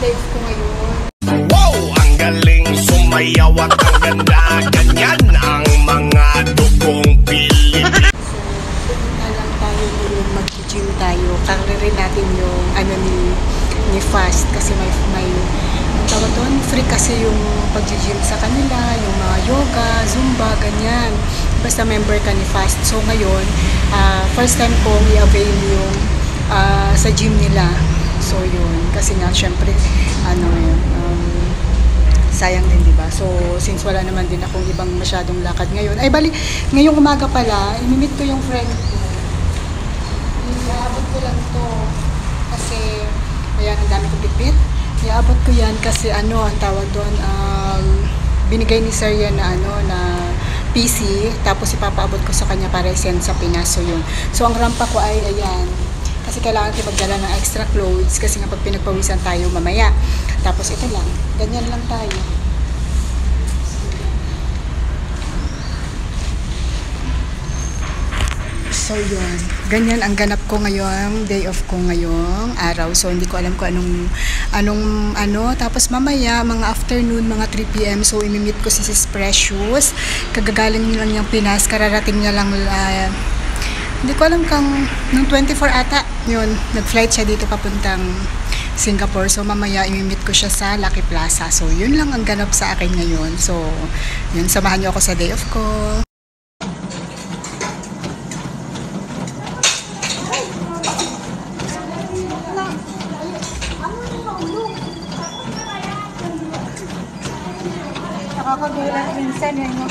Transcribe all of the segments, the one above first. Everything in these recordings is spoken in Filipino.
days ko ngayon. Wow! Ang galing sumayaw at ang ganda. Ganyan ang mga dugong Pilipino. So, pumunta lang tayo ngayon, mag-gym tayo. Kakarin natin yung ano ni Fast kasi may tawag doon, free kasi yung pag-gym sa kanila, yung mga yoga, zumba, ganyan. Basta member ka ni Fast. So ngayon, first time kong i-avail yung sa gym nila. So yun, kasi nga syempre sayang din, di ba? So since wala naman din akong ibang masyadong lakad ngayon. Ay bali, ngayong umaga pala, imimit ko yung friend ko. Iaabot ko lang to kasi ayan, ang dami kong bitbit. Iaabot ko yan kasi ang tawag doon, binigay ni Sir yan na na PC, tapos ipapaabot ko sa kanya para i-send sa Pinas. So yun. So ang rampa ko ay ayan. Kasi kailangan ko magdala ng extra clothes kasi nga pag pinagpawisan tayo mamaya. Tapos ito lang. Ganyan lang tayo. So yun. Ganyan ang ganap ko ngayong day off ko ngayong araw. So hindi ko alam kung anong tapos mamaya mga afternoon, mga 3 PM, so imimit ko si Sis Precious. Kagagaling niya lang yung Pinas, kararating niya lang hindi ko alam kung nung 24 ata yun, nag-flight siya dito papuntang Singapore. So mamaya imimit ko siya sa Lucky Plaza. So yun lang ang ganap sa akin ngayon. So yun, samahan niyo ako sa day off ko. Nakakagulat minsan yan mo.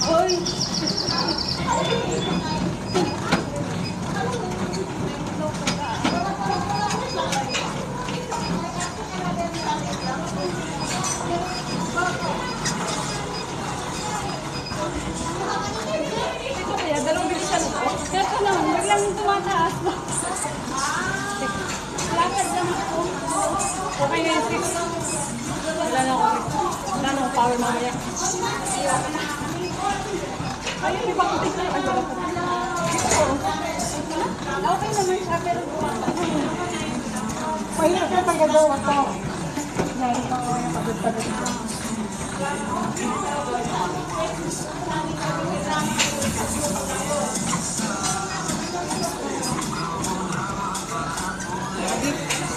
Hoy! Kaya dalawang bilisan ko. Kaya lang, biglang tumataas mo. Lakad lang ako. Okay na yung 6. Wala na akong power mamaya. Ayun, di ba kung tignan? Ay, wala pa. Okay naman siya, pero mahirap na pagkagawa ito. Dahil pa ako napagod-pagod ito.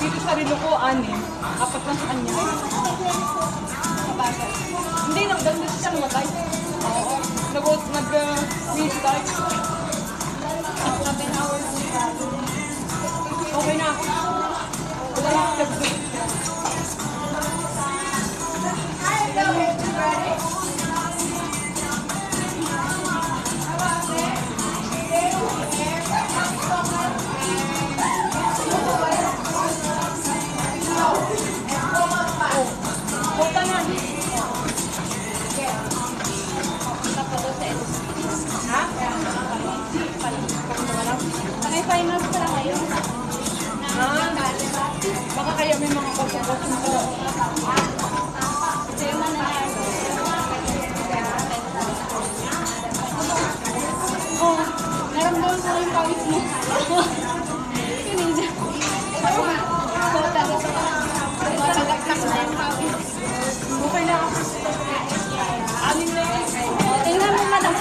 Dito sa rinukuan apat lang sa kanya. Hindi, nagdagdag siya namatay. Oo. Nag-meet tayo. 7 hours. Okay na ako. Wala na ako nagdagdag. Finals pa lang ngayon. Baka kaya may mga pagkakasyon pa lang. Ito yung mananay. Oh, naramdaman ko yung pawis mo. Kinidya. Matagak-tak na yung pawis. Okay na ako. Anin na yun. Tingnan mo madam.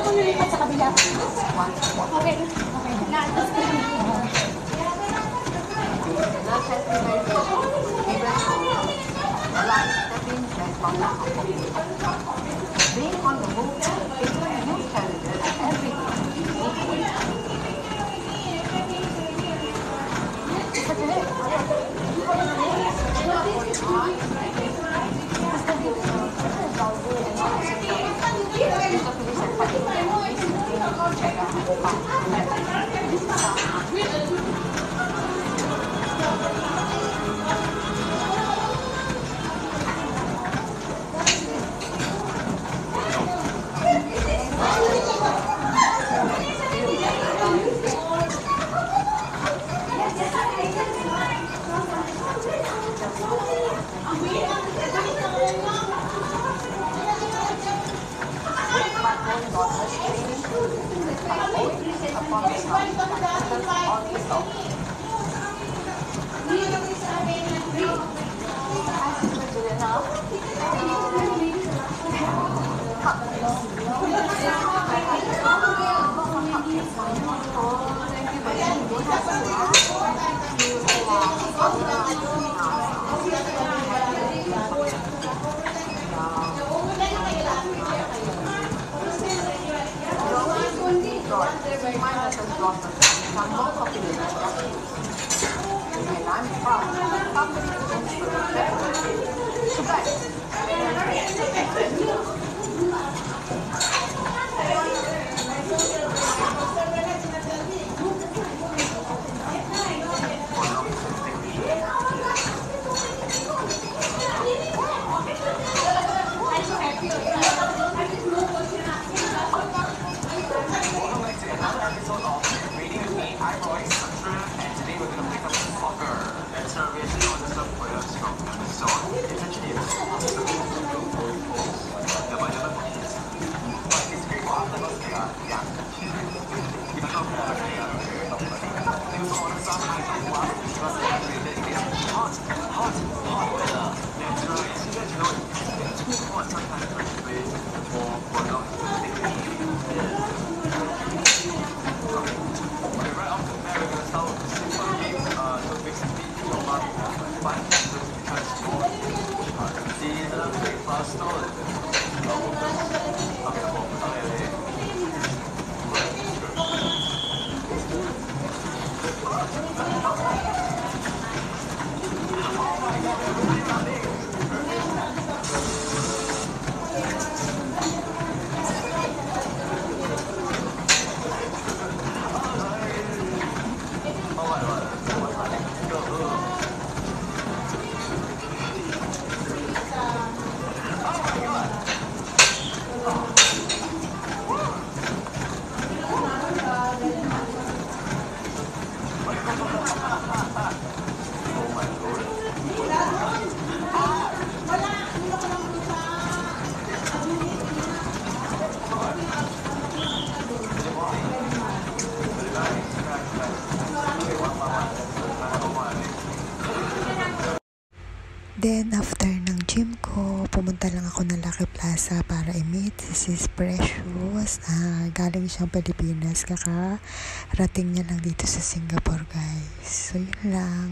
ako nilipat sa kabila. Okay. Okay. Naatas ko lang. Being on the move, it gives new challenges every day. Then, after ng gym ko, pumunta lang ako ng Lucky Plaza para i-meet si Sis Precious. Galing siyang Pilipinas. Kakarating niya lang dito sa Singapore, guys. So, yun lang.